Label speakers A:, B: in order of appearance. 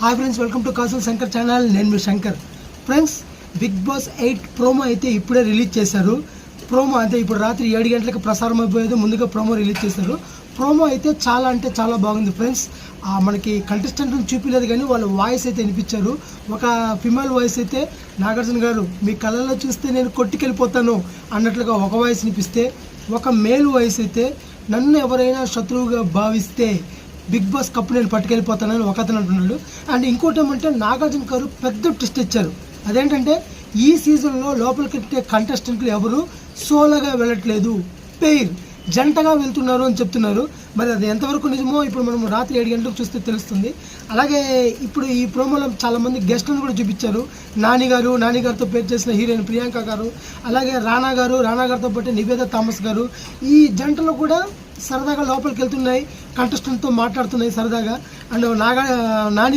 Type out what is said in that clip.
A: Hi friends, welcome to కాసుల Shankar channel. నేను మీ Shankar. Friends, big boss 8 promo అయితే ఇప్పుడే రిలీజ్ చేశారు. ప్రోమో అంటే ఇప్పుడు రాత్రి 7 గంటలకు ప్రసారం అయిపోయేది ముందుగా ప్రోమో రిలీజ్ చేశారు. ప్రోమో అయితే చాలా అంటే చాలా బాగుంది ఫ్రెండ్స్. మనకి కంటెస్టెంట్ని చూపించలేదు కానీ వాళ్ళ వాయిస్ అయితే వినిపించారు. ఒక ఫిమేల్ వాయిస్ అయితే నాగార్జున గారు మీ కళ్ళలో చూస్తే నేను కొట్టుకెళ్ళిపోతాను అన్నట్లుగా ఒక వాయిస్ వినిపిస్తే, ఒక మేల్ వాయిస్ అయితే నన్ను ఎవరైనా శత్రువుగా భావిస్తే బిగ్ బాస్ కప్ నేను పట్టుకెళ్ళిపోతానని ఒక అతను అంటున్నాడు. అండ్ ఇంకోటి ఏమంటే నాగార్జున గారు పెద్ద ట్విస్ట్ ఇచ్చారు. అదేంటంటే ఈ సీజన్లో లోపలికి కంటెస్టెంట్లు ఎవరు సోలోగా వెళ్ళట్లేదు, పెయిర్ జంటగా వెళ్తున్నారు అని చెప్తున్నారు. మరి అది ఎంతవరకు నిజమో ఇప్పుడు మనం రాత్రి 7 గంటలకు చూస్తే తెలుస్తుంది. అలాగే ఇప్పుడు ఈ ప్రోమోలో చాలామంది గెస్ట్లను కూడా చూపించారు. నానిగారితో పేరు చేసిన హీరోయిన్ ప్రియాంక గారు, అలాగే రానా గారితో పాటు నివేదా థామస్ గారు, ఈ జంటలు కూడా సరదాగా లోపలికి వెళ్తున్నాయి, కంటెస్టెంట్తో మాట్లాడుతున్నాయి సరదాగా. అండ్ నాని